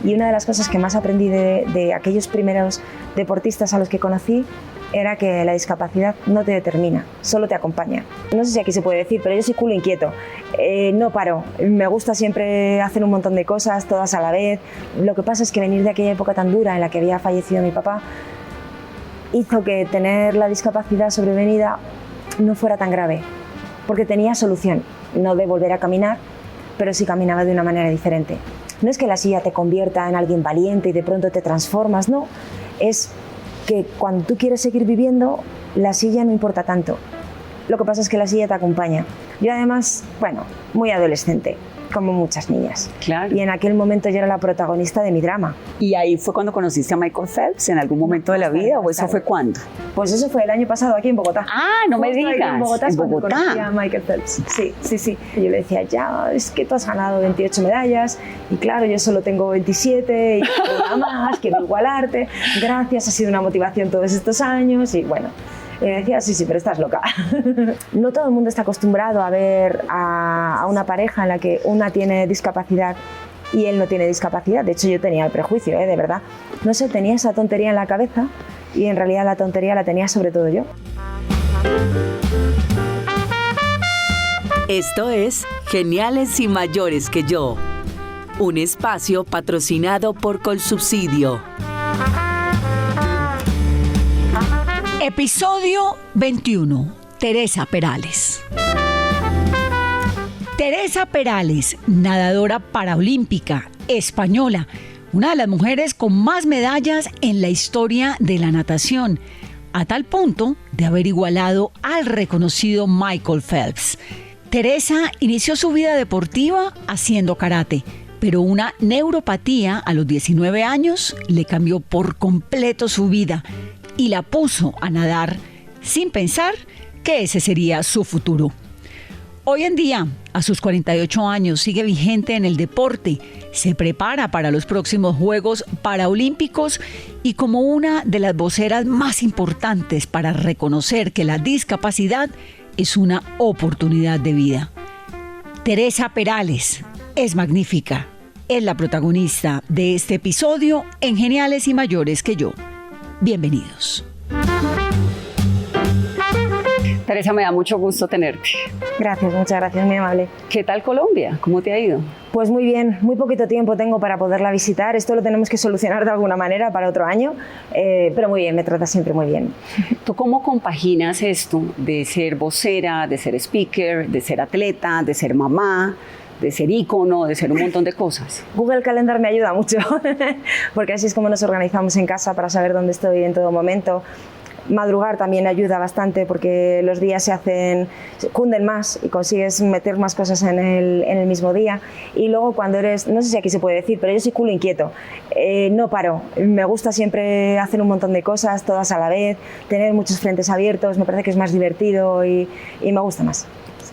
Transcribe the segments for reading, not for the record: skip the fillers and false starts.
Y una de las cosas que más aprendí de aquellos primeros deportistas a los que conocí era que la discapacidad no te determina, solo te acompaña. No sé si aquí se puede decir, pero yo soy culo inquieto. No paro, me gusta siempre hacer un montón de cosas, todas a la vez. Lo que pasa es que venir de aquella época tan dura en la que había fallecido mi papá hizo que tener la discapacidad sobrevenida no fuera tan grave, porque tenía solución, no de volver a caminar, pero sí caminaba de una manera diferente. No es que la silla te convierta en alguien valiente y de pronto te transformas, no, es que cuando tú quieres seguir viviendo, la silla no importa tanto. Lo que pasa es que la silla te acompaña. Yo además, bueno, muy adolescente, como muchas niñas. Claro. Y en aquel momento yo era la protagonista de mi drama. ¿Y ahí fue cuando conociste a Michael Phelps en algún momento de la vida o eso fue cuándo? Pues eso fue el año pasado aquí en Bogotá. Ah, no me digas. En Bogotá es ¿En cuando Bogotá? conocí a Michael Phelps. Sí, sí, sí. Y yo le decía, ya, es que tú has ganado 28 medallas y claro, yo solo tengo 27 y nada más, quiero igualarte. Gracias, ha sido una motivación todos estos años y bueno. Y me decía, sí, pero estás loca. No todo el mundo está acostumbrado a ver a una pareja en la que una tiene discapacidad y él no tiene discapacidad. De hecho, yo tenía el prejuicio, de verdad. No sé, tenía esa tontería en la cabeza y en realidad la tontería la tenía sobre todo yo. Esto es Geniales y Mayores que Yo, un espacio patrocinado por Colsubsidio. Episodio 21. Teresa Perales. Teresa Perales, nadadora paraolímpica española, una de las mujeres con más medallas en la historia de la natación, a tal punto de haber igualado al reconocido Michael Phelps. Teresa inició su vida deportiva haciendo karate, pero una neuropatía a los 19 años le cambió por completo su vida y la puso a nadar sin pensar que ese sería su futuro. Hoy en día, a sus 48 años, sigue vigente en el deporte, se prepara para los próximos Juegos Paralímpicos y como una de las voceras más importantes para reconocer que la discapacidad es una oportunidad de vida. Teresa Perales es magnífica, es la protagonista de este episodio en Geniales y Mayores que Yo. Bienvenidos. Teresa, me da mucho gusto tenerte. Gracias, muchas gracias, muy amable. ¿Qué tal Colombia? ¿Cómo te ha ido? Pues muy bien, muy poquito tiempo tengo para poderla visitar. Esto lo tenemos que solucionar de alguna manera para otro año, pero muy bien, me trata siempre muy bien. ¿Tú cómo compaginas esto de ser vocera, de ser speaker, de ser atleta, de ser mamá, de ser ícono, de ser un montón de cosas? Google Calendar me ayuda mucho, porque así es como nos organizamos en casa para saber dónde estoy en todo momento. Madrugar también ayuda bastante porque los días se cunden más y consigues meter más cosas en el mismo día. Y luego cuando eres, no sé si aquí se puede decir, pero yo soy culo inquieto. No paro, me gusta siempre hacer un montón de cosas, todas a la vez, tener muchos frentes abiertos, me parece que es más divertido y me gusta más.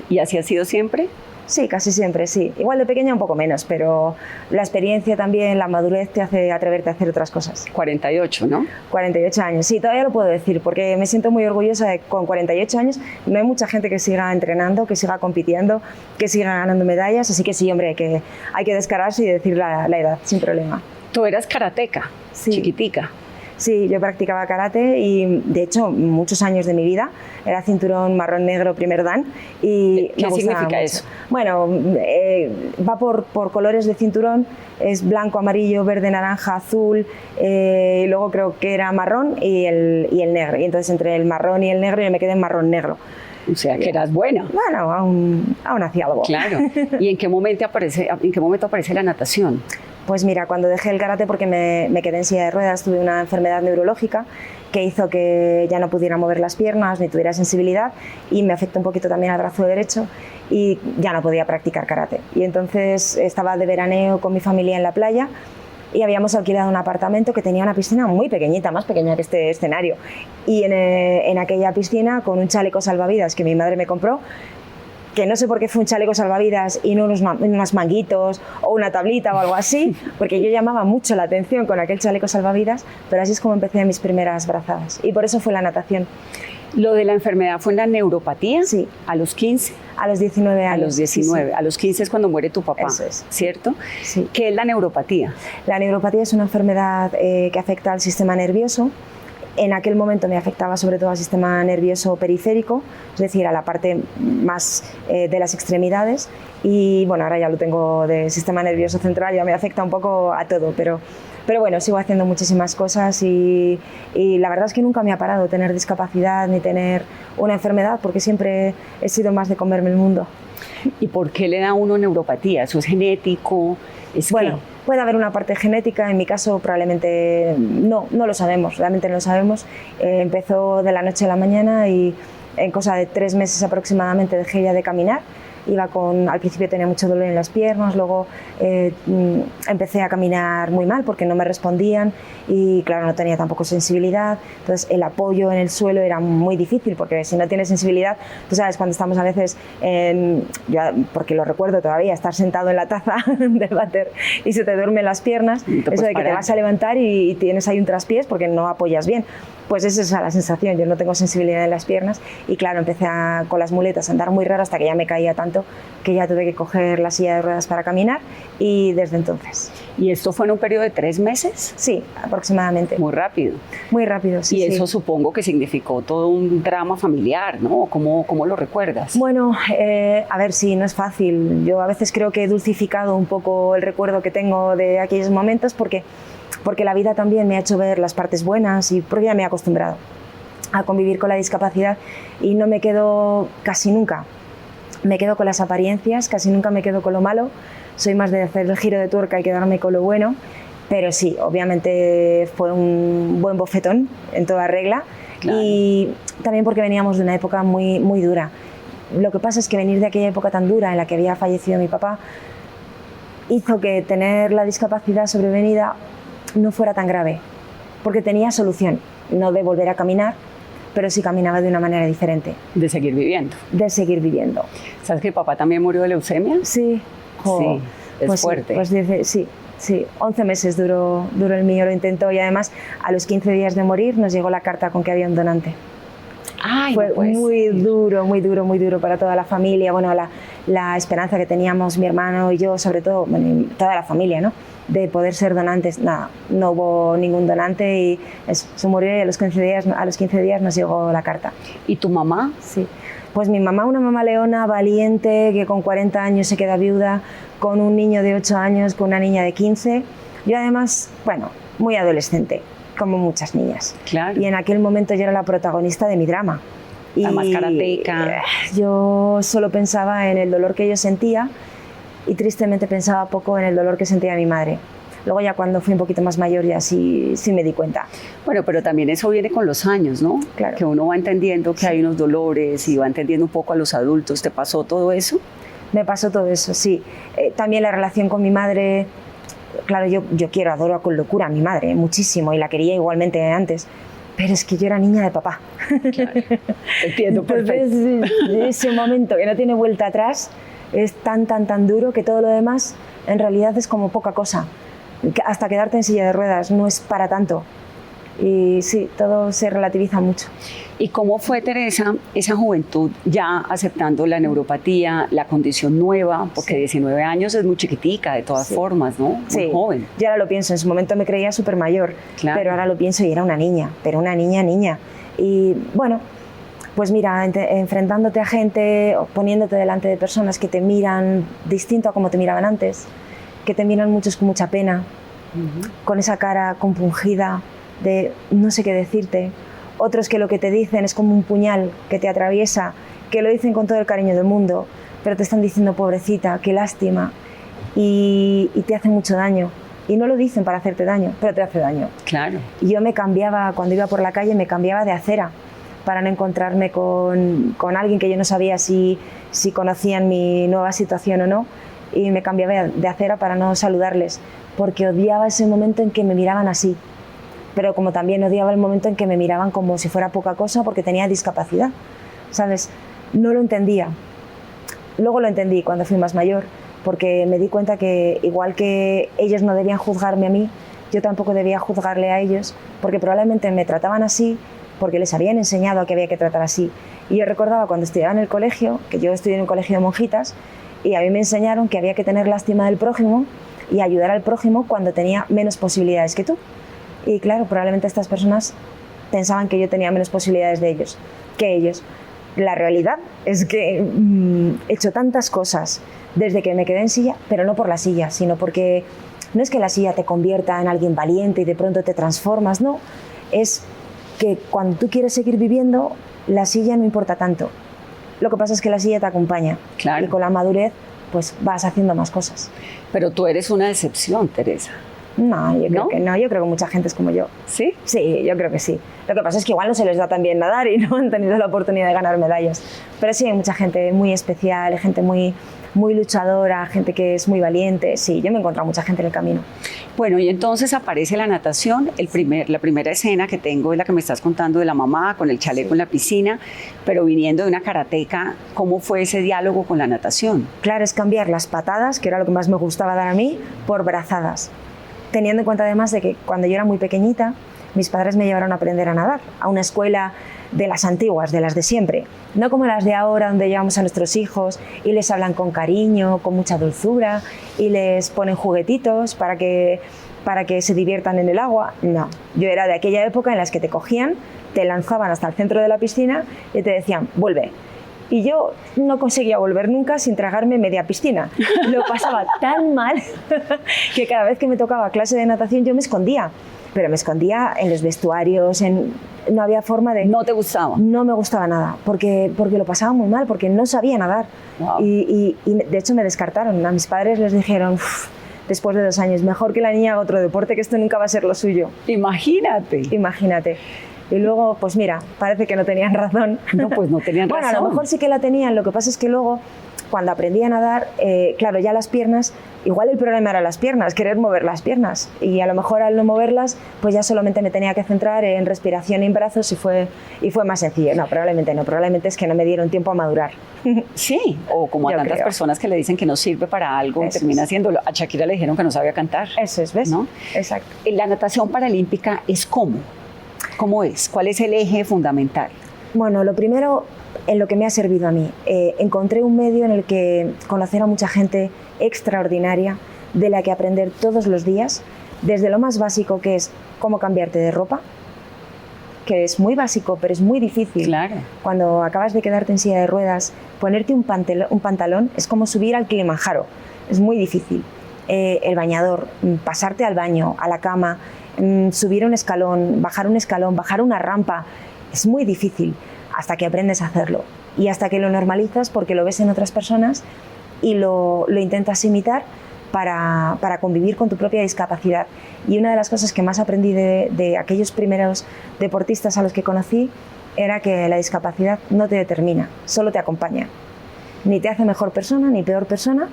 ¿Y así ha sido siempre? Sí, casi siempre, sí. Igual de pequeña un poco menos, pero la experiencia también, la madurez te hace atreverte a hacer otras cosas. 48, ¿no? 48 años, sí, todavía lo puedo decir, porque me siento muy orgullosa de que con 48 años no hay mucha gente que siga entrenando, que siga compitiendo, que siga ganando medallas, así que sí, hombre, que hay que descararse y decir la edad, sin problema. Tú eras karateca, sí. Chiquitica. Sí, yo practicaba karate y de hecho muchos años de mi vida era cinturón marrón negro primer dan y ¿Qué significa eso? Bueno, va por colores de cinturón, es blanco, amarillo, verde, naranja, azul, luego creo que era marrón y el negro, y entonces entre el marrón y el negro yo me quedé en marrón negro. O sea, que eras buena. Bueno, aún hacía algo. Claro. ¿Y en qué momento aparece la natación? Pues mira, cuando dejé el karate porque me quedé en silla de ruedas, tuve una enfermedad neurológica que hizo que ya no pudiera mover las piernas ni tuviera sensibilidad y me afectó un poquito también al brazo derecho y ya no podía practicar karate. Y entonces estaba de veraneo con mi familia en la playa y habíamos alquilado un apartamento que tenía una piscina muy pequeñita, más pequeña que este escenario. Y en aquella piscina, con un chaleco salvavidas que mi madre me compró, que no sé por qué fue un chaleco salvavidas y no unos manguitos o una tablita o algo así, porque yo llamaba mucho la atención con aquel chaleco salvavidas, pero así es como empecé mis primeras brazadas y por eso fue la natación. ¿Lo de la enfermedad fue en la neuropatía? Sí. ¿A los 15? A los 19 años. A los 19. Sí, sí. A los 15 es cuando muere tu papá, Eso es. ¿cierto? Sí. ¿Qué es la neuropatía? La neuropatía es una enfermedad que afecta al sistema nervioso. En aquel momento me afectaba sobre todo al sistema nervioso periférico, es decir, a la parte más de las extremidades, y bueno, ahora ya lo tengo de sistema nervioso central, ya me afecta un poco a todo, pero bueno, sigo haciendo muchísimas cosas y la verdad es que nunca me ha parado tener discapacidad ni tener una enfermedad, porque siempre he sido más de comerme el mundo. ¿Y por qué le da a uno neuropatía? ¿Eso es genético? Bueno, puede haber una parte genética, en mi caso probablemente no lo sabemos, realmente no lo sabemos. Empezó de la noche a la mañana y en cosa de 3 meses aproximadamente dejé ya de caminar. Al principio tenía mucho dolor en las piernas, luego empecé a caminar muy mal porque no me respondían y claro, no tenía tampoco sensibilidad, entonces el apoyo en el suelo era muy difícil porque si no tienes sensibilidad, tú sabes, cuando estamos a veces, yo, porque lo recuerdo todavía, estar sentado en la taza del váter y se te duermen las piernas, eso de que te vas a levantar y tienes ahí un traspiés porque no apoyas bien. Pues esa es la sensación, yo no tengo sensibilidad en las piernas y claro, empecé con las muletas a andar muy raro hasta que ya me caía tanto que ya tuve que coger la silla de ruedas para caminar y desde entonces. ¿Y esto fue en un periodo de 3 meses? Sí, aproximadamente. Muy rápido. Muy rápido, sí. Y eso sí. Supongo que significó todo un drama familiar, ¿no? ¿Cómo lo recuerdas? Bueno, a ver, sí, no es fácil. Yo a veces creo que he dulcificado un poco el recuerdo que tengo de aquellos momentos porque la vida también me ha hecho ver las partes buenas y porque ya me he acostumbrado a convivir con la discapacidad y no me quedo casi nunca. Me quedo con las apariencias, casi nunca me quedo con lo malo. Soy más de hacer el giro de tuerca y quedarme con lo bueno, pero sí, obviamente fue un buen bofetón en toda regla. Claro. Y también porque veníamos de una época muy, muy dura. Lo que pasa es que venir de aquella época tan dura en la que había fallecido mi papá hizo que tener la discapacidad sobrevenida no fuera tan grave, porque tenía solución, no de volver a caminar, pero sí caminaba de una manera diferente. De seguir viviendo. De seguir viviendo. ¿Sabes que papá también murió de leucemia? Sí. Oh, sí, es fuerte. Pues dice, sí, 11 meses duró el mío, lo intentó y además a los 15 días de morir nos llegó la carta con que había un donante. Ay, fue muy duro para toda la familia, bueno, la esperanza que teníamos mi hermano y yo, sobre todo, bueno, toda la familia, ¿no?, de poder ser donantes. Nada, no hubo ningún donante y se murió y a los 15 días nos llegó la carta. ¿Y tu mamá? Sí, pues mi mamá, una mamá leona, valiente, que con 40 años se queda viuda, con un niño de 8 años, con una niña de 15, yo además, bueno, muy adolescente, como muchas niñas. Claro. Y en aquel momento yo era la protagonista de mi drama. La más karateca. Yo solo pensaba en el dolor que yo sentía y tristemente pensaba poco en el dolor que sentía mi madre. Luego ya cuando fui un poquito más mayor ya sí me di cuenta. Bueno, pero también eso viene con los años, ¿no? Claro. Que uno va entendiendo que hay unos dolores y va entendiendo un poco a los adultos. ¿Te pasó todo eso? Me pasó todo eso, sí. También la relación con mi madre. Claro, yo adoro con locura a mi madre, muchísimo, y la quería igualmente antes, pero es que yo era niña de papá. Claro, entiendo perfecto. Entonces, ese momento que no tiene vuelta atrás es tan duro que todo lo demás en realidad es como poca cosa. Hasta quedarte en silla de ruedas no es para tanto. Y sí, todo se relativiza mucho. ¿Y cómo fue, Teresa, esa juventud ya aceptando la neuropatía, la condición nueva? Porque sí. 19 años es muy chiquitica de todas formas, ¿no? Muy joven. Yo ahora lo pienso, en su momento me creía súper mayor, claro. Pero ahora lo pienso y era una niña, pero una niña. Y bueno, pues mira, enfrentándote a gente, poniéndote delante de personas que te miran distinto a como te miraban antes, que te miran muchos con mucha pena, con esa cara compungida de no sé qué decirte. Otros que lo que te dicen es como un puñal que te atraviesa, que lo dicen con todo el cariño del mundo, pero te están diciendo pobrecita, qué lástima, y te hacen mucho daño. Y no lo dicen para hacerte daño, pero te hace daño. Claro. Y yo me cambiaba, cuando iba por la calle, me cambiaba de acera para no encontrarme con alguien que yo no sabía si conocían mi nueva situación o no, y me cambiaba de acera para no saludarles, porque odiaba ese momento en que me miraban así. Pero como también odiaba el momento en que me miraban como si fuera poca cosa porque tenía discapacidad, ¿sabes? No lo entendía. luego lo entendí cuando fui más mayor, porque me di cuenta que igual que ellos no debían juzgarme a mí, yo tampoco debía juzgarle a ellos, porque probablemente me trataban así porque les habían enseñado a que había que tratar así. Y yo recordaba cuando estudiaba en el colegio, que yo estudié en un colegio de monjitas, y a mí me enseñaron que había que tener lástima del prójimo y ayudar al prójimo cuando tenía menos posibilidades que tú. Y claro, probablemente estas personas pensaban que yo tenía menos posibilidades que ellos. La realidad es que he hecho tantas cosas desde que me quedé en silla, pero no por la silla, sino porque no es que la silla te convierta en alguien valiente y de pronto te transformas, no. Es que cuando tú quieres seguir viviendo, la silla no importa tanto. Lo que pasa es que la silla te acompaña. Claro. Y con la madurez pues vas haciendo más cosas. Pero tú eres una excepción, Teresa. No, yo creo que no. Yo creo que mucha gente es como yo. ¿Sí? Sí, yo creo que sí. Lo que pasa es que igual no se les da tan bien nadar y no han tenido la oportunidad de ganar medallas. Pero sí, hay mucha gente muy especial, gente muy luchadora, gente que es muy valiente. Sí, yo me he encontrado mucha gente en el camino. Bueno, y entonces aparece la natación. La primera escena que tengo es la que me estás contando de la mamá con el chaleco en la piscina, pero viniendo de una karateca, ¿cómo fue ese diálogo con la natación? Claro, es cambiar las patadas, que era lo que más me gustaba dar a mí, por brazadas. Teniendo en cuenta además de que cuando yo era muy pequeñita, mis padres me llevaron a aprender a nadar a una escuela de las antiguas, de las de siempre, no como las de ahora donde llevamos a nuestros hijos y les hablan con cariño, con mucha dulzura y les ponen juguetitos para que se diviertan en el agua. No, yo era de aquella época en las que te cogían, te lanzaban hasta el centro de la piscina y te decían, vuelve. Y yo no conseguía volver nunca sin tragarme media piscina. Lo pasaba tan mal que cada vez que me tocaba clase de natación yo me escondía. Pero me escondía en los vestuarios, no había forma de... ¿No te gustaba? No me gustaba nada, porque lo pasaba muy mal, porque no sabía nadar. Wow. Y de hecho me descartaron. A mis padres les dijeron, después de 2 años, mejor que la niña haga otro deporte, que esto nunca va a ser lo suyo. Imagínate. Imagínate. Y luego, pues mira, parece que no tenían razón. No, pues no tenían razón. Bueno, a lo mejor sí que la tenían, lo que pasa es que luego, cuando aprendí a nadar, claro, ya las piernas, igual el problema era las piernas, querer mover las piernas. Y a lo mejor al no moverlas, pues ya solamente me tenía que centrar en respiración y en brazos y fue más sencillo. No, probablemente es que no me dieron tiempo a madurar. Sí, o como a Yo tantas creo. personas que le dicen que no sirve para algo y Eso termina es. haciéndolo. A Shakira le dijeron que no sabía cantar. Eso es, ¿ves? ¿No? Exacto. La natación paralímpica es ¿cómo? ¿Cómo es? ¿Cuál es el eje fundamental? Bueno, lo primero, en lo que me ha servido a mí, encontré un medio en el que conocer a mucha gente extraordinaria, de la que aprender todos los días, desde lo más básico, que es cómo cambiarte de ropa, que es muy básico, pero es muy difícil. Claro. Cuando acabas de quedarte en silla de ruedas, ponerte un pantalón es como subir al Kilimanjaro, es muy difícil. El bañador, pasarte al baño, a la cama, subir un escalón, bajar una rampa, es muy difícil hasta que aprendes a hacerlo y hasta que lo normalizas porque lo ves en otras personas y lo intentas imitar para convivir con tu propia discapacidad. Y una de las cosas que más aprendí de aquellos primeros deportistas a los que conocí era que la discapacidad no te determina, solo te acompaña. Ni te hace mejor persona ni peor persona,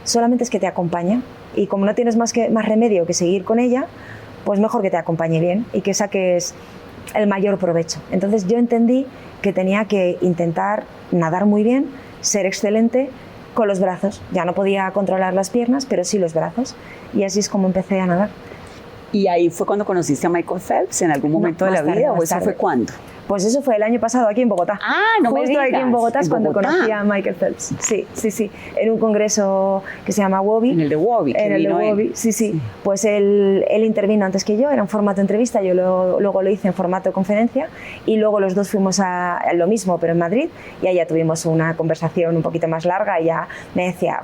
solamente es que te acompaña. Y como no tienes más remedio que seguir con ella, pues mejor que te acompañe bien y que saques el mayor provecho. Entonces yo entendí que tenía que intentar nadar muy bien, ser excelente con los brazos. Ya no podía controlar las piernas, pero sí los brazos. Y así es como empecé a nadar. ¿Y ahí fue cuando conociste a Michael Phelps en algún momento de la vida? ¿O eso fue cuándo? Pues eso fue el año pasado aquí en Bogotá. Ah, no me Justo digas. aquí en Bogotá es cuando Bogotá. conocí a Michael Phelps. Sí. En un congreso que se llama WOBI. En el de WOBI. En el de WOBI, sí. Pues él intervino antes que yo, era en formato entrevista, yo luego lo hice en formato conferencia y luego los dos fuimos a lo mismo, pero en Madrid, y ahí ya tuvimos una conversación un poquito más larga y ya me decía,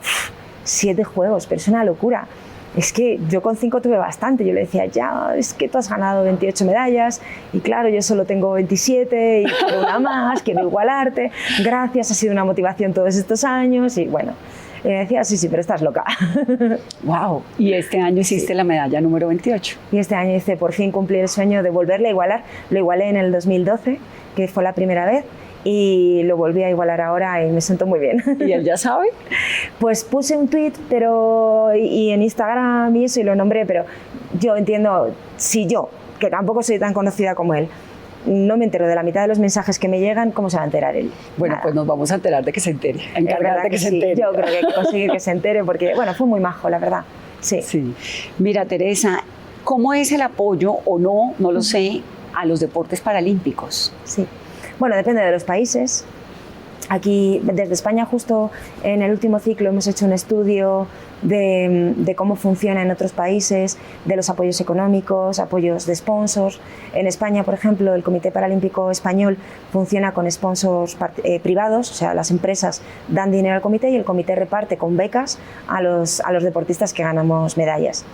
7 juegos, pero es una locura. Es que yo con 5 tuve bastante, yo le decía, ya, es que tú has ganado 28 medallas y claro, yo solo tengo 27 y quiero una más, quiero igualarte, gracias, ha sido una motivación todos estos años y bueno, y me decía, sí, pero estás loca. Wow, y este año hiciste la medalla número 28. Y este año hice por fin cumplir el sueño de volverle a igualar, lo igualé en el 2012, que fue la primera vez, y lo volví a igualar ahora y me siento muy bien. ¿Y él ya sabe? Pues puse un tweet y en Instagram y eso y lo nombré, pero yo entiendo, si yo, que tampoco soy tan conocida como él, no me entero de la mitad de los mensajes que me llegan, ¿cómo se va a enterar él? Bueno, Nada. pues nos vamos a enterar de que se entere, Es encargar verdad de que se sí. entere. Yo creo que hay que conseguir que se entere porque, bueno, fue muy majo, la verdad. Sí. Sí. Mira, Teresa, ¿cómo es el apoyo o no lo sé, a los deportes paralímpicos? Sí. Bueno, depende de los países. Aquí, desde España, justo en el último ciclo hemos hecho un estudio de cómo funciona en otros países, de los apoyos económicos, apoyos de sponsors. En España, por ejemplo, el Comité Paralímpico Español funciona con sponsors privados, o sea, las empresas dan dinero al comité y el comité reparte con becas a los deportistas que ganamos medallas.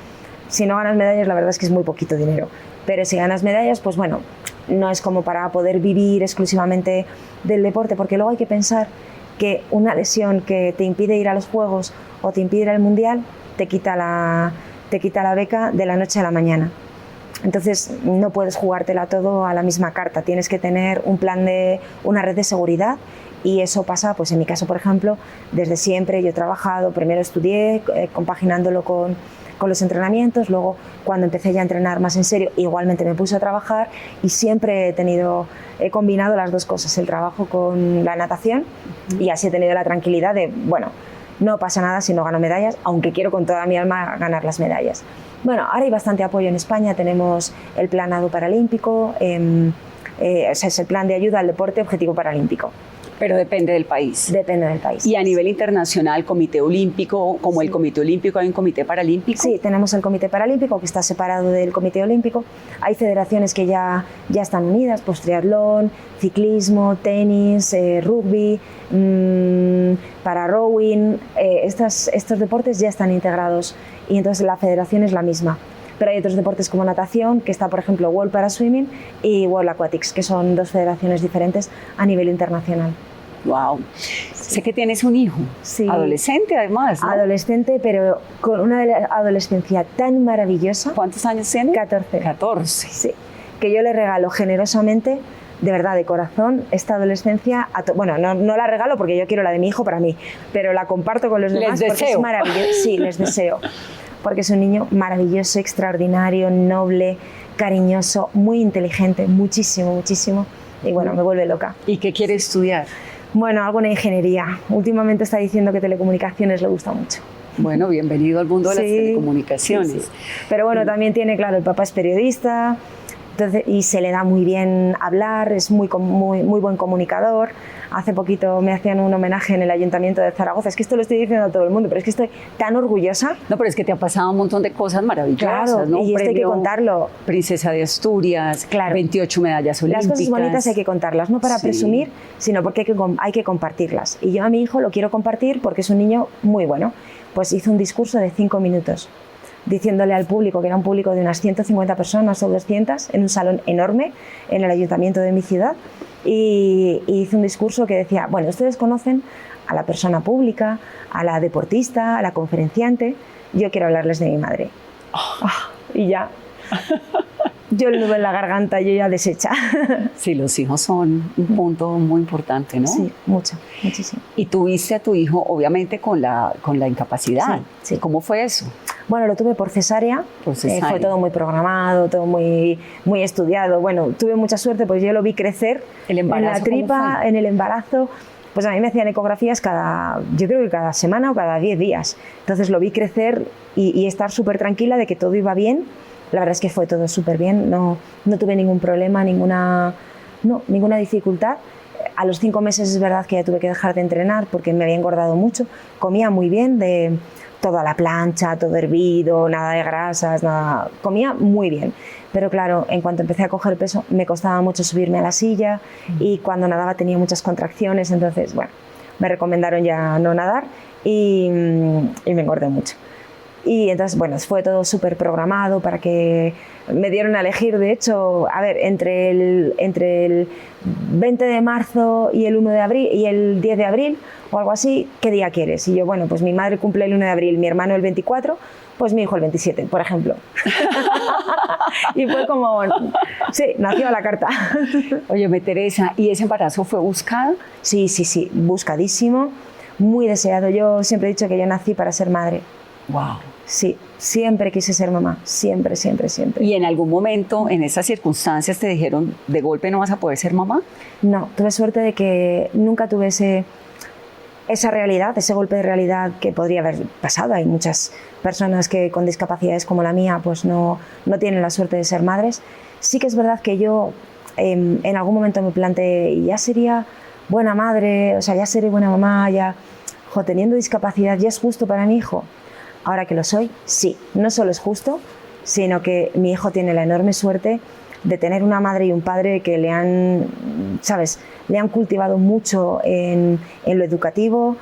Si no ganas medallas, la verdad es que es muy poquito dinero, pero si ganas medallas, pues bueno, no es como para poder vivir exclusivamente del deporte, porque luego hay que pensar que una lesión que te impide ir a los Juegos o te impide ir al Mundial te quita la beca de la noche a la mañana. Entonces no puedes jugártela todo a la misma carta, tienes que tener un plan una red de seguridad, y eso pasa, pues en mi caso, por ejemplo, desde siempre yo he trabajado, primero estudié compaginándolo con los entrenamientos, luego cuando empecé ya a entrenar más en serio igualmente me puse a trabajar y siempre he combinado las dos cosas, el trabajo con la natación, y así he tenido la tranquilidad de, bueno, no pasa nada si no gano medallas, aunque quiero con toda mi alma ganar las medallas. Bueno, ahora hay bastante apoyo en España, tenemos el Plan ADO Paralímpico, es el plan de ayuda al deporte objetivo paralímpico. Pero depende del país. Depende del país. Y a nivel internacional, Comité Olímpico, como el Comité Olímpico, ¿hay un Comité Paralímpico? Sí, tenemos el Comité Paralímpico, que está separado del Comité Olímpico. Hay federaciones que ya están unidas, pues triatlón, ciclismo, tenis, rugby, para rowing, estos deportes ya están integrados y entonces la federación es la misma. Pero hay otros deportes como natación, que está, por ejemplo, World Para Swimming y World Aquatics, que son dos federaciones diferentes a nivel internacional. Wow. Sé que tienes un hijo, Sí. adolescente además, ¿no? Adolescente, pero con una adolescencia tan maravillosa. ¿Cuántos años tiene? 14. 14. Sí, que yo le regalo generosamente, de verdad, de corazón, esta adolescencia. Bueno, no la regalo porque yo quiero la de mi hijo para mí, pero la comparto con los demás porque es maravilloso. Sí, les deseo, porque es un niño maravilloso, extraordinario, noble, cariñoso, muy inteligente, muchísimo, muchísimo, y bueno, me vuelve loca. ¿Y qué quiere estudiar? Bueno, alguna ingeniería. Últimamente está diciendo que telecomunicaciones le gusta mucho. Bueno, bienvenido al mundo de las telecomunicaciones. Sí. Pero bueno, también tiene, claro, el papá es periodista, entonces, y se le da muy bien hablar, es muy buen comunicador. Hace poquito me hacían un homenaje en el Ayuntamiento de Zaragoza. Es que esto lo estoy diciendo a todo el mundo, pero es que estoy tan orgullosa. No, pero es que te ha pasado un montón de cosas maravillosas, Claro, ¿no? y esto hay que contarlo. Princesa de Asturias, Claro. 28 medallas olímpicas. Las cosas bonitas hay que contarlas, no para presumir, sino porque hay que compartirlas. Y yo a mi hijo lo quiero compartir porque es un niño muy bueno. Pues hizo un discurso de 5 minutos diciéndole al público, que era un público de unas 150 personas o 200, en un salón enorme en el ayuntamiento de mi ciudad, y hizo un discurso que decía, bueno, ustedes conocen a la persona pública, a la deportista, a la conferenciante, yo quiero hablarles de mi madre. Y ya, yo el nudo en la garganta, yo ya deshecha. Sí, los hijos son un punto muy importante, ¿no? Sí, mucho, muchísimo. Y tuviste a tu hijo, obviamente, con la incapacidad. Sí, sí. ¿Cómo fue eso? Bueno, lo tuve por cesárea. Por cesárea. Fue todo muy programado, todo muy estudiado. Bueno, tuve mucha suerte, pues yo lo vi crecer ¿El embarazo, en la tripa, en el embarazo. Pues a mí me hacían ecografías yo creo que cada semana o cada 10 días. Entonces lo vi crecer y estar súper tranquila de que todo iba bien. La verdad es que fue todo súper bien, no tuve ningún problema, ninguna dificultad. A los 5 meses es verdad que ya tuve que dejar de entrenar porque me había engordado mucho. Comía muy bien, de todo a la plancha, todo hervido, nada de grasas, nada. Comía muy bien. Pero claro, en cuanto empecé a coger peso me costaba mucho subirme a la silla y cuando nadaba tenía muchas contracciones, entonces bueno, me recomendaron ya no nadar y me engordé mucho. Y entonces, bueno, fue todo súper programado para que me dieron a elegir, de hecho, a ver, entre el 20 de marzo y el 1 de abril y el 10 de abril o algo así, ¿qué día quieres? Y yo, bueno, pues mi madre cumple el 1 de abril, mi hermano el 24, pues mi hijo el 27, por ejemplo. Y fue como, sí, nació a la carta. Óyeme, Teresa, ¿y ese embarazo fue buscado? Sí, buscadísimo, muy deseado. Yo siempre he dicho que yo nací para ser madre. Wow. sí, siempre quise ser mamá, siempre, siempre, siempre. ¿Y en algún momento, en esas circunstancias, te dijeron, de golpe no vas a poder ser mamá? No, tuve suerte de que nunca tuve esa realidad, ese golpe de realidad que podría haber pasado. Hay muchas personas que con discapacidades como la mía pues no tienen la suerte de ser madres. Sí que es verdad que yo en algún momento me planteé, ya sería buena madre, o sea, ya seré buena mamá, ya, teniendo discapacidad, ¿ya es justo para mi hijo? Ahora que lo soy, sí, no solo es justo, sino que mi hijo tiene la enorme suerte de tener una madre y un padre que le han, ¿sabes?, le han cultivado mucho en lo educativo.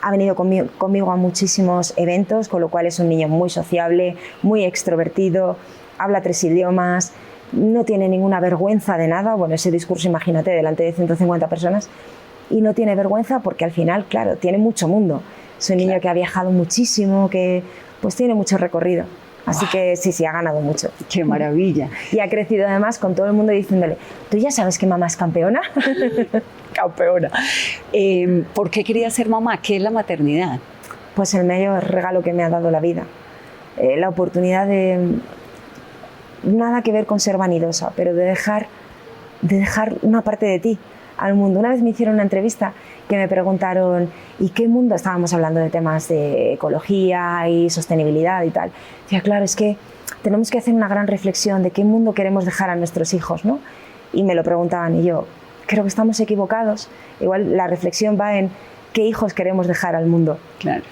Ha venido conmigo a muchísimos eventos, con lo cual es un niño muy sociable, muy extrovertido, habla 3 idiomas, no tiene ninguna vergüenza de nada. Bueno, ese discurso, imagínate, delante de 150 personas, y no tiene vergüenza porque al final, claro, tiene mucho mundo. Es un niño que ha viajado muchísimo, que pues tiene mucho recorrido. Así que sí, ha ganado mucho. ¡Qué maravilla! Y ha crecido además con todo el mundo diciéndole, ¿tú ya sabes que mamá es campeona? Campeona. ¿Por qué querías ser mamá? ¿Qué es la maternidad? Pues el mayor regalo que me ha dado la vida. La oportunidad de, nada que ver con ser vanidosa, pero de dejar una parte de ti al mundo. Una vez me hicieron una entrevista que me preguntaron, ¿y qué mundo? Estábamos hablando de temas de ecología y sostenibilidad y tal. Decía, claro, es que tenemos que hacer una gran reflexión de qué mundo queremos dejar a nuestros hijos, ¿no? Y me lo preguntaban y yo, creo que estamos equivocados. Igual la reflexión va en qué hijos queremos dejar al mundo. Claro.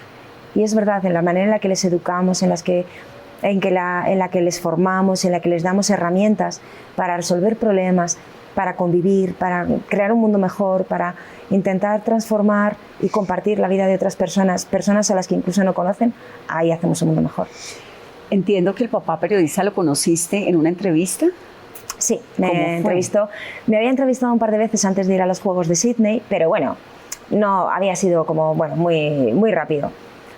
Y es verdad, en la manera en la que les educamos, en la que les formamos, en la que les damos herramientas para resolver problemas, para convivir, para crear un mundo mejor, para intentar transformar y compartir la vida de otras personas a las que incluso no conocen, ahí hacemos un mundo mejor. Entiendo que el papá periodista lo conociste en una entrevista. Sí, me había entrevistado un par de veces antes de ir a los Juegos de Sydney, pero bueno, no había sido como, bueno, muy, muy rápido.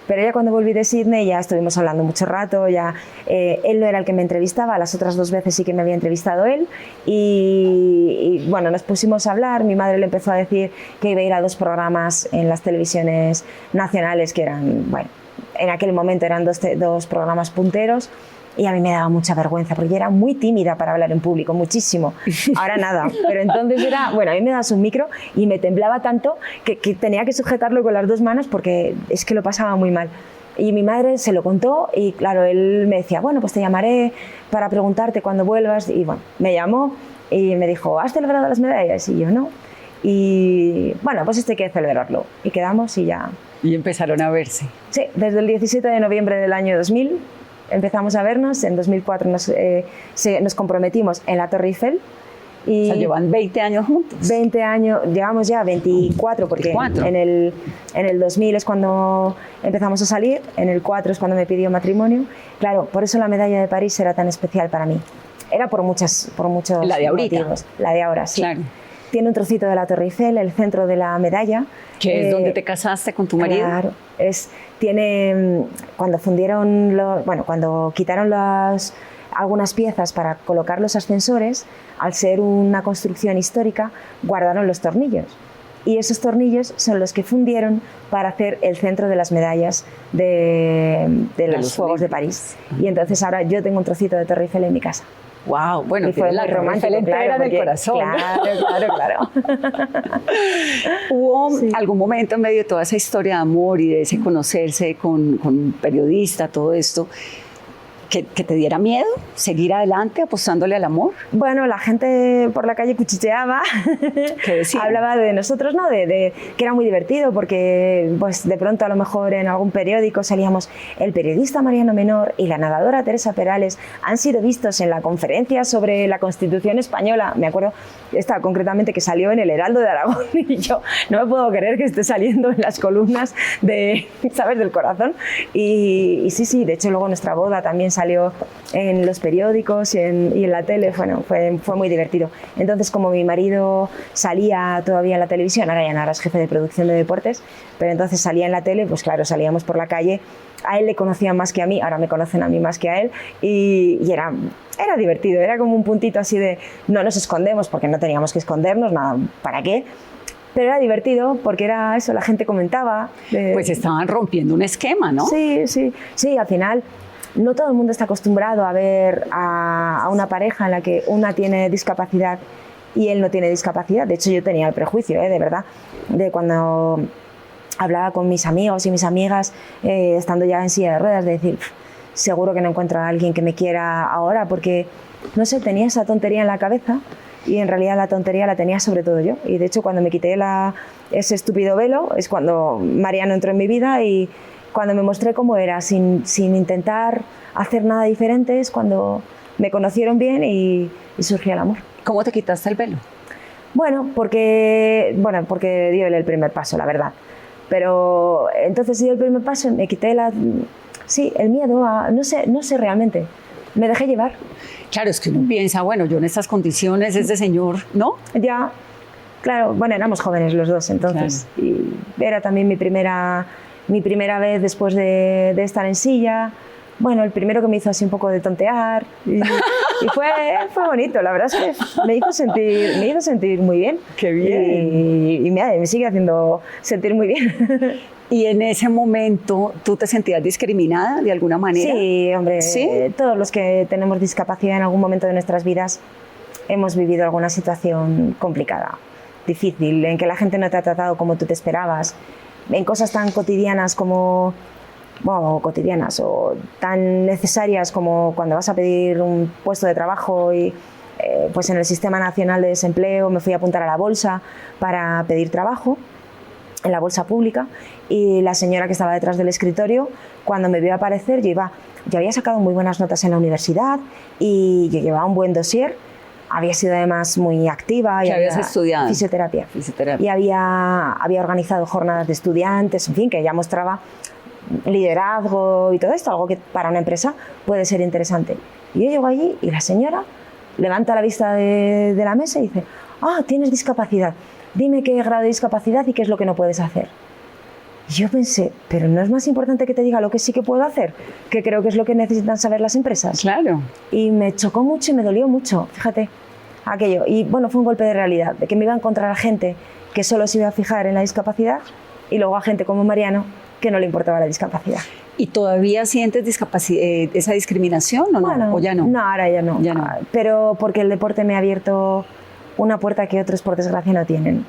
Pero ya cuando volví de Sydney ya estuvimos hablando mucho rato, ya él no era el que me entrevistaba, las otras 2 veces sí que me había entrevistado él y bueno, nos pusimos a hablar. Mi madre le empezó a decir que iba a ir a 2 programas en las televisiones nacionales que eran, bueno, en aquel momento eran 2 programas punteros. Y a mí me daba mucha vergüenza porque yo era muy tímida para hablar en público, muchísimo. Ahora nada, pero entonces era, bueno, a mí me dabas un micro y me temblaba tanto que tenía que sujetarlo con las 2 manos porque es que lo pasaba muy mal. Y mi madre se lo contó y claro, él me decía, bueno, pues te llamaré para preguntarte cuando vuelvas. Y bueno, me llamó y me dijo, ¿has celebrado las medallas? Y yo no. Y bueno, pues esto hay que celebrarlo. Y quedamos y ya. Y empezaron a verse. Sí, desde el 17 de noviembre del año 2000. Empezamos a vernos, en 2004 nos comprometimos en la Torre Eiffel. Y o sea, llevan 20 años juntos. 20 años, llevamos ya 24, porque 24. En el 2000 es cuando empezamos a salir, en el 4 es cuando me pidió matrimonio. Claro, por eso la medalla de París era tan especial para mí. Era por muchos la de ahorita. motivos. La de ahora, sí. Claro. Tiene un trocito de la Torre Eiffel, el centro de la medalla. ¿Que es donde te casaste con tu marido? Claro, cuando quitaron algunas piezas para colocar los ascensores, al ser una construcción histórica, guardaron los tornillos. Y esos tornillos son los que fundieron para hacer el centro de las medallas de los Juegos de París. Y entonces ahora yo tengo un trocito de Torre Eiffel en mi casa. Wow, bueno, fue la romántica entera del corazón. Claro. ¿Hubo algún momento en medio de toda esa historia de amor y de ese conocerse con un periodista, todo esto, que te diera miedo seguir adelante apostándole al amor? Bueno, la gente por la calle cuchicheaba, hablaba de nosotros, ¿no? De que era muy divertido porque pues de pronto a lo mejor en algún periódico salíamos el periodista Mariano Menor y la nadadora Teresa Perales han sido vistos en la conferencia sobre la Constitución española. Me acuerdo esta concretamente que salió en el Heraldo de Aragón y yo no me puedo creer que esté saliendo en las columnas ¿sabes?, del corazón. Y sí, de hecho luego nuestra boda también salió en los periódicos y en la tele. Bueno, fue muy divertido. Entonces, como mi marido salía todavía en la televisión, ahora ya no, eras jefe de producción de deportes, pero entonces salía en la tele, pues claro, salíamos por la calle. A él le conocían más que a mí, ahora me conocen a mí más que a él, y era divertido, era como un puntito así de no nos escondemos porque no teníamos que escondernos, nada, ¿para qué? Pero era divertido porque era eso, la gente comentaba. Pues estaban rompiendo un esquema, ¿no? Sí, al final no todo el mundo está acostumbrado a ver a una pareja en la que una tiene discapacidad y él no tiene discapacidad. De hecho, yo tenía el prejuicio, de verdad, de cuando hablaba con mis amigos y mis amigas, estando ya en silla de ruedas, de decir, seguro que no encuentro a alguien que me quiera ahora, porque, no sé, tenía esa tontería en la cabeza y en realidad la tontería la tenía sobre todo yo. Y de hecho, cuando me quité ese estúpido velo, es cuando Mariano entró en mi vida y cuando me mostré cómo era, sin intentar hacer nada diferente, es cuando me conocieron bien y surgió el amor. ¿Cómo te quitaste el velo? Bueno, porque dio él el primer paso, la verdad. Pero entonces dio el primer paso, me quité el miedo a... No sé realmente, me dejé llevar. Claro, es que uno piensa, bueno, yo en estas condiciones, este señor, ¿no? Ya, claro, bueno, éramos jóvenes los dos entonces. Claro. Y era también mi primera vez después de estar en silla. Bueno, el primero que me hizo así un poco de tontear y fue bonito, la verdad es que me hizo sentir muy bien. ¡Qué bien! Y me sigue haciendo sentir muy bien. ¿Y en ese momento tú te sentías discriminada de alguna manera? Sí, hombre, ¿sí? Todos los que tenemos discapacidad en algún momento de nuestras vidas hemos vivido alguna situación complicada, difícil, en que la gente no te ha tratado como tú te esperabas, en cosas tan cotidianas como... Bueno, cotidianas o tan necesarias como cuando vas a pedir un puesto de trabajo y pues en el Sistema Nacional de Desempleo me fui a apuntar a la bolsa para pedir trabajo, en la bolsa pública, y la señora que estaba detrás del escritorio, cuando me vio aparecer, yo había sacado muy buenas notas en la universidad y yo llevaba un buen dossier, había sido además muy activa. ¿Qué habías estudiado? Fisioterapia. Y había organizado jornadas de estudiantes, en fin, que ya mostraba liderazgo y todo esto, algo que para una empresa puede ser interesante. Y yo llego allí y la señora levanta la vista de la mesa y dice, tienes discapacidad, dime qué grado de discapacidad y qué es lo que no puedes hacer. Y yo pensé, pero ¿no es más importante que te diga lo que sí que puedo hacer? Que creo que es lo que necesitan saber las empresas. Claro. Y me chocó mucho y me dolió mucho, fíjate, aquello. Y bueno, fue un golpe de realidad, de que me iba a encontrar a gente que solo se iba a fijar en la discapacidad y luego a gente como Mariano que no le importaba la discapacidad. ¿Y todavía sientes esa discriminación o no? Bueno, ¿O ya no? No, ahora ya no. Pero porque el deporte me ha abierto una puerta que otros, por desgracia, no tienen.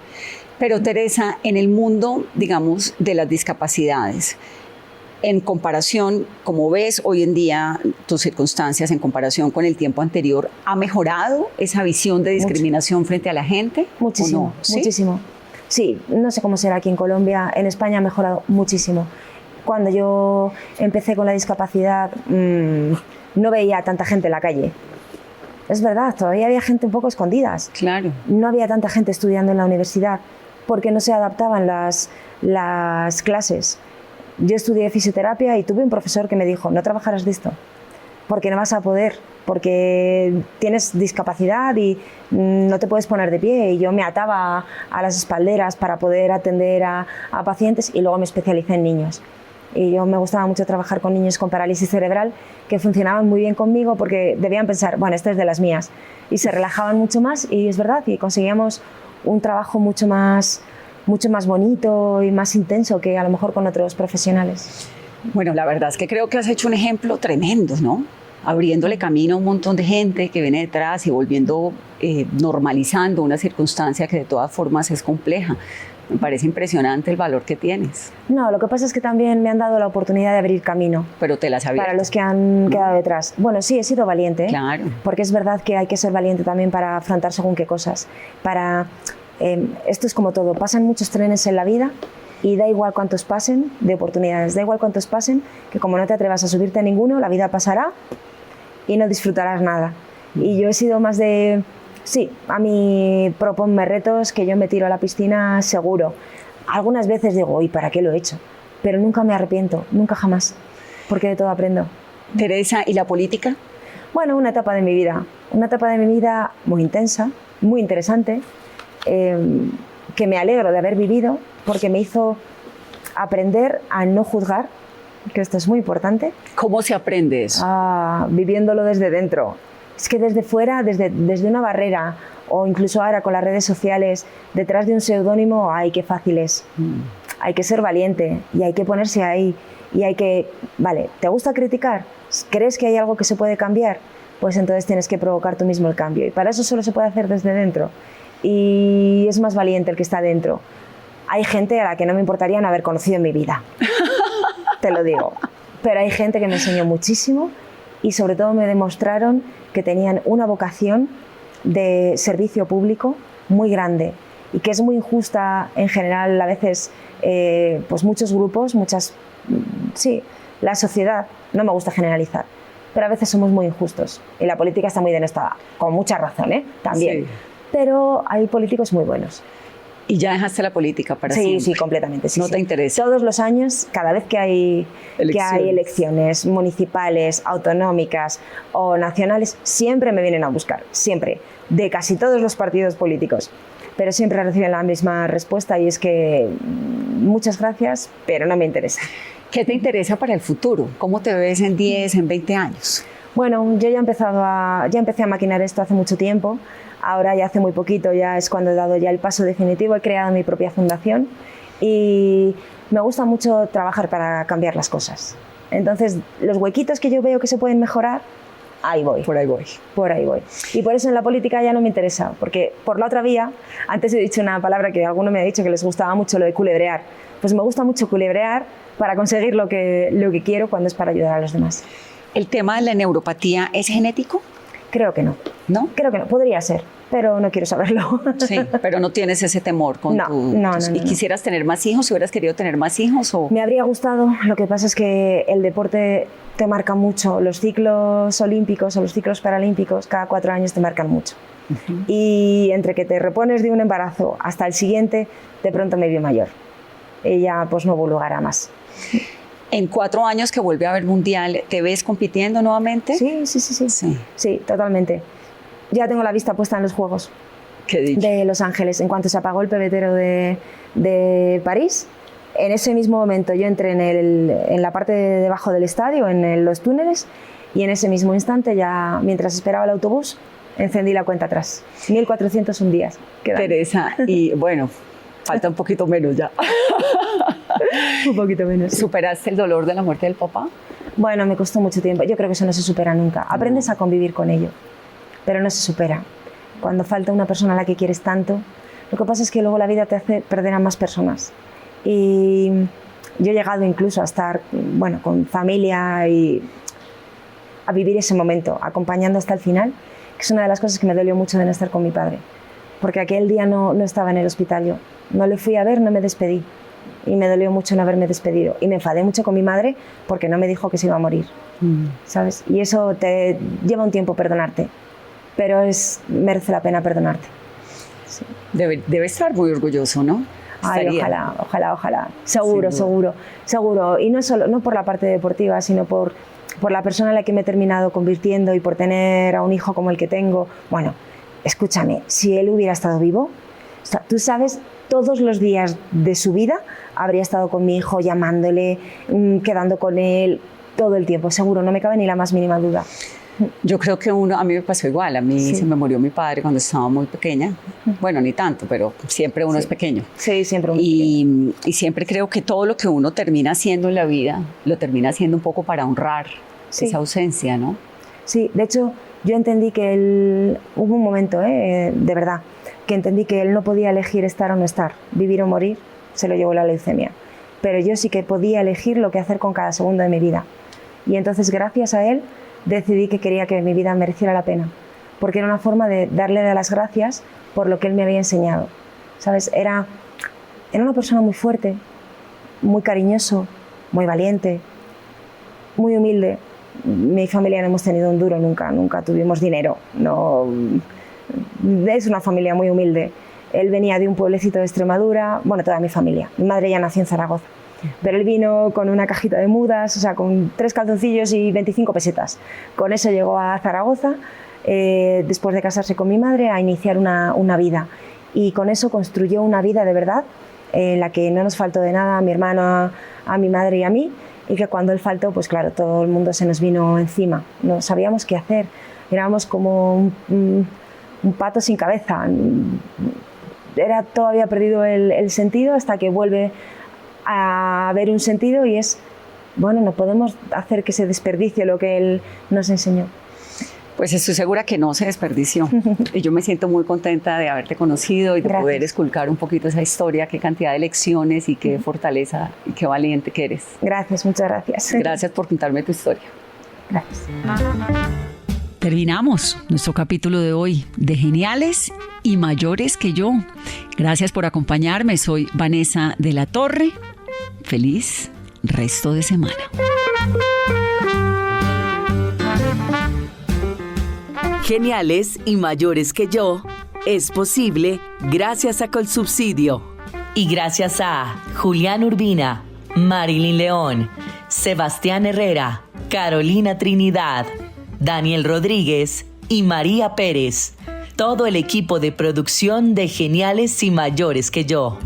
Pero Teresa, en el mundo, digamos, de las discapacidades, en comparación, como ves hoy en día tus circunstancias, en comparación con el tiempo anterior, ¿ha mejorado esa visión de discriminación frente a la gente? Muchísimo, ¿o no? ¿Sí? Muchísimo. Sí, no sé cómo será aquí en Colombia, en España ha mejorado muchísimo. Cuando yo empecé con la discapacidad no veía a tanta gente en la calle. Es verdad, todavía había gente un poco escondidas. Claro. No había tanta gente estudiando en la universidad porque no se adaptaban las clases. Yo estudié fisioterapia y tuve un profesor que me dijo, no trabajarás de esto, porque no vas a poder, porque tienes discapacidad y no te puedes poner de pie. Y yo me ataba a las espalderas para poder atender a pacientes y luego me especialicé en niños. Y yo me gustaba mucho trabajar con niños con parálisis cerebral que funcionaban muy bien conmigo porque debían pensar, bueno, esta es de las mías. Y se relajaban mucho más y es verdad, y conseguíamos un trabajo mucho más bonito y más intenso que a lo mejor con otros profesionales. Bueno, la verdad es que creo que has hecho un ejemplo tremendo, ¿no? Abriéndole camino a un montón de gente que viene detrás y volviendo, normalizando una circunstancia que de todas formas es compleja. Me parece impresionante el valor que tienes. No, lo que pasa es que también me han dado la oportunidad de abrir camino. Pero te las abierto. Para los que han quedado detrás. Bueno, sí, he sido valiente. Claro. Porque es verdad que hay que ser valiente también para afrontar según qué cosas. Esto es como todo, pasan muchos trenes en la vida y da igual cuántos pasen de oportunidades, da igual cuántos pasen, que como no te atrevas a subirte a ninguno, la vida pasará y no disfrutarás nada. Y yo he sido más de, sí, a mí proponme retos que yo me tiro a la piscina seguro. Algunas veces digo, ¿y para qué lo he hecho? Pero nunca me arrepiento, nunca jamás, porque de todo aprendo. Teresa, ¿y la política? Bueno, una etapa de mi vida muy intensa, muy interesante, que me alegro de haber vivido porque me hizo aprender a no juzgar, que esto es muy importante. ¿Cómo se aprende eso? Viviéndolo desde dentro. Es que desde fuera, desde una barrera, o incluso ahora con las redes sociales, detrás de un seudónimo, ¡ay, qué fácil es! Hay que ser valiente y hay que ponerse ahí y hay que, vale, ¿te gusta criticar? ¿Crees que hay algo que se puede cambiar? Pues entonces tienes que provocar tú mismo el cambio y para eso solo se puede hacer desde dentro y es más valiente el que está dentro. Hay gente a la que no me importaría no haber conocido en mi vida, te lo digo, pero hay gente que me enseñó muchísimo y sobre todo me demostraron que tenían una vocación de servicio público muy grande y que es muy injusta en general a veces pues muchos grupos, sí, la sociedad, no me gusta generalizar, pero a veces somos muy injustos y la política está muy denostada, con mucha razón, también, sí. Pero hay políticos muy buenos. ¿Y ya dejaste la política para siempre? Sí, completamente. Sí, ¿No te interesa? Todos los años, cada vez que hay elecciones municipales, autonómicas o nacionales, siempre me vienen a buscar, siempre, de casi todos los partidos políticos. Pero siempre reciben la misma respuesta y es que muchas gracias, pero no me interesa. ¿Qué te interesa para el futuro? ¿Cómo te ves en 10, en 20 años? Bueno, yo ya empecé a maquinar esto hace mucho tiempo. Ahora ya hace muy poquito, ya es cuando he dado ya el paso definitivo, he creado mi propia fundación y me gusta mucho trabajar para cambiar las cosas. Entonces, los huequitos que yo veo que se pueden mejorar, ahí voy. Por ahí voy. Por ahí voy. Y por eso en la política ya no me interesa, porque por la otra vía, antes he dicho una palabra que alguno me ha dicho que les gustaba mucho, lo de culebrear. Pues me gusta mucho culebrear para conseguir lo que quiero cuando es para ayudar a los demás. ¿El tema de la neuropatía es genético? Creo que no. ¿No? Creo que no. Podría ser, pero no quiero saberlo. Sí, pero no tienes ese temor con No. ¿Y quisieras tener más hijos? ¿Si hubieras querido tener más hijos? ¿O? Me habría gustado. Lo que pasa es que el deporte te marca mucho. Los ciclos olímpicos o los ciclos paralímpicos cada 4 años te marcan mucho. Y entre que te repones de un embarazo hasta el siguiente, de pronto me vio mayor. Ella pues no hubo lugar a más. En 4 años que vuelve a haber mundial, ¿te ves compitiendo nuevamente? Sí, totalmente. Ya tengo la vista puesta en los Juegos de Los Ángeles. En cuanto se apagó el pebetero de París, en ese mismo momento yo entré en la parte de debajo del estadio, en los túneles, y en ese mismo instante, ya mientras esperaba el autobús, encendí la cuenta atrás. 1401 días. Teresa, y bueno, falta un poquito menos ya. Un poquito menos. Sí. ¿Superaste el dolor de la muerte del papá? Bueno, me costó mucho tiempo. Yo creo que eso no se supera nunca. Aprendes a convivir con ello, pero no se supera. Cuando falta una persona a la que quieres tanto, lo que pasa es que luego la vida te hace perder a más personas. Y yo he llegado incluso a estar, bueno, con familia y a vivir ese momento, acompañando hasta el final, que es una de las cosas que me dolió mucho de no estar con mi padre. Porque aquel día no estaba en el hospital yo. No le fui a ver, no me despedí. Y me dolió mucho no haberme despedido. Y me enfadé mucho con mi madre porque no me dijo que se iba a morir, ¿sabes? Y eso te lleva un tiempo perdonarte, pero merece la pena perdonarte. Sí. Debe estar muy orgulloso, ¿no? Ay, ojalá. Seguro. Y no por la parte deportiva, sino por la persona en la que me he terminado convirtiendo y por tener a un hijo como el que tengo. Bueno, escúchame, si él hubiera estado vivo, tú sabes, todos los días de su vida habría estado con mi hijo, llamándole, quedando con él, todo el tiempo, seguro, no me cabe ni la más mínima duda. Yo creo que a mí me pasó igual, a mí se me murió mi padre cuando estaba muy pequeña, bueno, ni tanto, pero siempre uno es pequeño. Sí, siempre uno es pequeño. Y siempre creo que todo lo que uno termina haciendo en la vida, lo termina haciendo un poco para honrar esa ausencia, ¿no? Sí, de hecho, yo entendí que hubo un momento, de verdad, que entendí que él no podía elegir estar o no estar, vivir o morir, se lo llevó la leucemia. Pero yo sí que podía elegir lo que hacer con cada segundo de mi vida. Y entonces, gracias a él, decidí que quería que mi vida mereciera la pena, porque era una forma de darle las gracias por lo que él me había enseñado. ¿Sabes? Era una persona muy fuerte, muy cariñoso, muy valiente, muy humilde. Mi familia no hemos tenido un duro nunca tuvimos dinero. No, es una familia muy humilde. Él venía de un pueblecito de Extremadura, bueno, toda mi familia. Mi madre ya nació en Zaragoza, pero él vino con una cajita de mudas, o sea, con 3 calzoncillos y 25 pesetas. Con eso llegó a Zaragoza, después de casarse con mi madre, a iniciar una vida. Y con eso construyó una vida de verdad, en la que no nos faltó de nada a mi hermano, a mi madre y a mí, y que cuando él faltó, pues claro, todo el mundo se nos vino encima. No sabíamos qué hacer. éramos como un pato sin cabeza. Todo había perdido el sentido hasta que vuelve a haber un sentido y es, bueno, no podemos hacer que se desperdicie lo que él nos enseñó. Pues estoy segura que no se desperdició y yo me siento muy contenta de haberte conocido y de Gracias. poder esculcar un poquito esa historia, qué cantidad de lecciones y qué fortaleza y qué valiente que eres. Gracias, muchas gracias. Gracias por contarme tu historia. Gracias. Terminamos nuestro capítulo de hoy de Geniales y Mayores que yo. Gracias por acompañarme. Soy Vanessa de la Torre. Feliz resto de semana. Geniales y Mayores que yo es posible gracias a Colsubsidio. Y gracias a Julián Urbina, Marilyn León, Sebastián Herrera, Carolina Trinidad, Daniel Rodríguez y María Pérez. Todo el equipo de producción de Geniales y Mayores que yo.